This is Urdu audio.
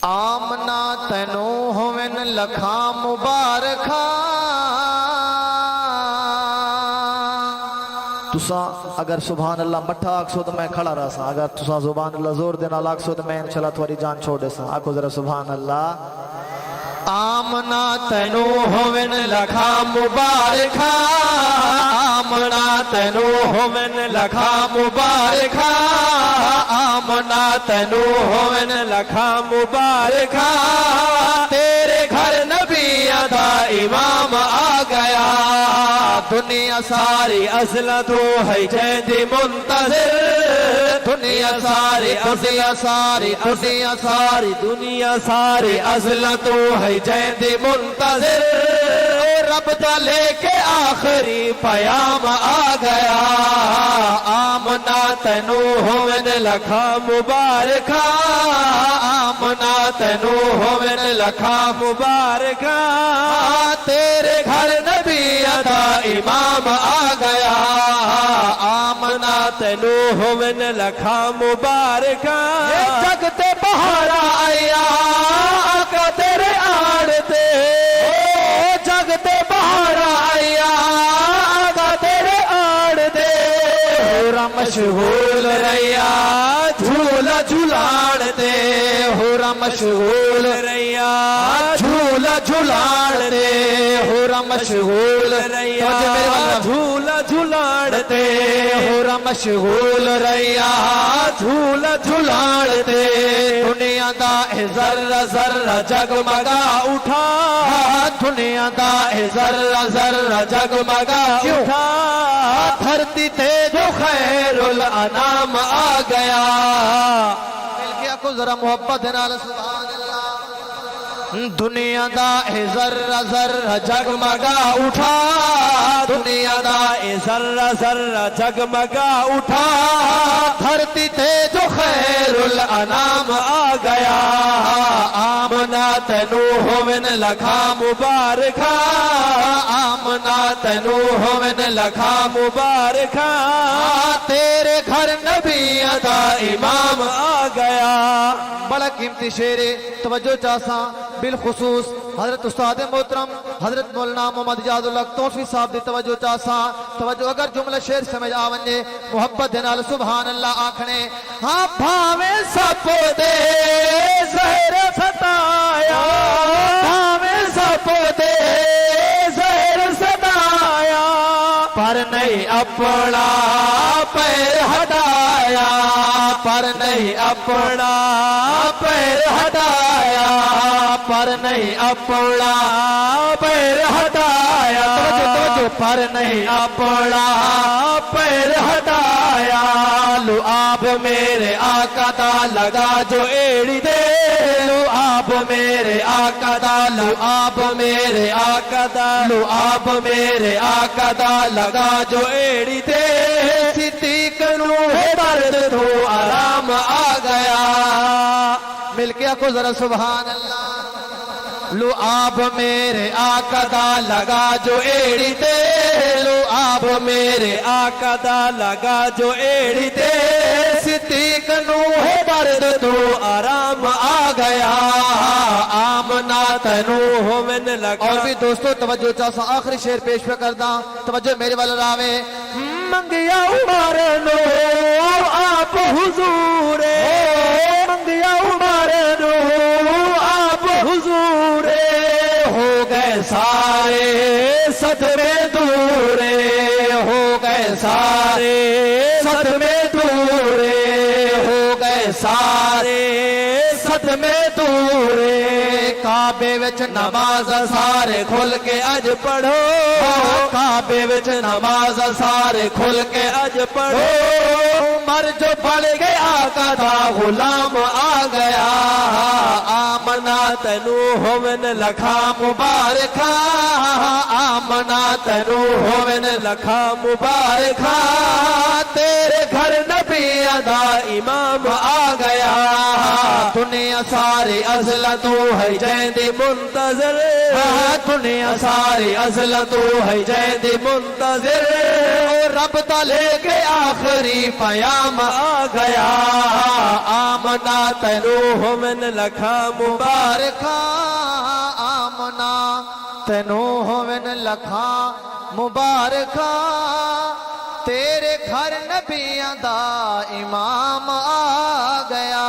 آمنا تینو ہوون لکھاں مبارکاں تساں اگر سبحان اللہ مٹھا آکسو تو میں کھڑا رہا سا، اگر تساں سبحان اللہ زور دینا آکسو تو میں انشاءاللہ تھوڑی جان چھوڑ دے سا۔ آکھو ذرا سبحان اللہ۔ آمنا تینو ہوون لکھاں مبارکاں، آمنا تینو ہوون لکھاں مبارکاں، آمنا تینو ہوون لکھاں مبارکاں، تیرے گھر نبی دا امام آ گیا، دنیا ساری اصل تو ہے جیندی منتظر، دنیا ساری دنیا ساری دنیا ساری دنیا ساری اصل تو ہے جیندی منتظر، رب دا لے کے آخری پیام آ گیا، آمنا تینو ہوون لکھاں مبارکاں، آمنا تینو ہوون لکھاں مبارکاں، تیرے گھر نبی دا امام آ گیا، آمنا تینو ہوون لکھاں مبارکاں، جگ تے بہار آیا آقا تیرے آڑ تے، جگ تے بہار آیا آقا تیرے آڑ تے، ہورا مشغول رہیا جھولا جھولاڑ تے، ہورا مشغول رہیا جھولا جھولاڑ تے، ہورا مشغول رہیا جھولا جھولاڑ تے، ہورا مشغول رہیا جھولا جھولاڑ تے، دنیا دا ذرہ ذرہ جگمگا اٹھا، دنیا دا ذرہ ذرہ جگمگا اٹھا، دھرتی تے جو خیر الانام آ گیا، مل گیا کو ذرا محبت نال سبحان اللہ۔ دنیا دا ذرہ ذرہ جگمگا اٹھا، دنیا دا ذرہ ذرہ جگمگا اٹھا، دھرتی تے جو خیر الانام آ گیا، آمنا تینو ہوون لکھاں مبارکاں، آمنا تینو ہوون لکھاں مبارکاں، تیرے گھر نبی دا امام آ گیا۔ بڑا قیمتی شعر توجہ چاہساں، بالخصوص حضرت استاد محترم حضرت مولانا محمد اجاز اللہ توفی صاحب دی توجہ چاہساں، توجہ اگر جملہ شعر سمجھ آونجے محبت دے نال سبحان اللہ آکھنے، ہاں بھاویں سپ دے زہر ستایا، بھاویں سپ دے زہر ستایا، پر نہیں اپنا پیر ہٹایا، پر نہیں اپنا پیر ہٹایا، پر نہیں اپنا پیر ہٹایا، پر نہیں اپنا پیر ہٹایا، لو آپ میرے آقا دا لگا جو ایڑی دے، لو آپ میرے آقا دا، لو آپ میرے آقا دا، لو آپ میرے آقا دا لگا جو ایڑی دے، صدیق نو درد تو آرام آ گیا، مل کے آکو ذرا سبحان اللہ۔ لو آپ میرے آقا دا لگا جو ایڑی تے، لو آپ میرے آقا دا لگا جو ایڑی تے، صدیق نوح برد تو آرام آ گیا، آمنا تینو ہوون لگا۔ اور بھی دوستو توجہ چاہسا آخری شعر پیش پہ کرداں، توجہ میرے والا راوے، منگیا عمر نو آپ حضور، منگیا عمر نو آپ حضور، ہو گئے سارے صدمے دورے، ہو گئے سارے صدمے دورے، ہو گئے سارے صدمے دورے، کعبے وچ نماز سارے کھل کے اج پڑھو، کعبے وچ نماز سارے کھل کے اج پڑھو، عمر جو پڑھ گئے آقا دا غلام آ گیا، آمنا تینو ہوون لکھاں مبارکاں، آمنا تینو ہوون لکھاں مبارکاں، تیرے گھر نبی دا امام آ گیا، دنیا ساری اصل تو ہے جیندی منتظر، دنیا ساری اصل تو ہے جیندی منتظر، رب دا لے کے آخری پیام آ گیا آمنا تینوں ہوون لکھا مبارکاں آمنا تینوں ہوون لکھاں مبارکاں تیرے گھر نبیاں دا امام آ گیا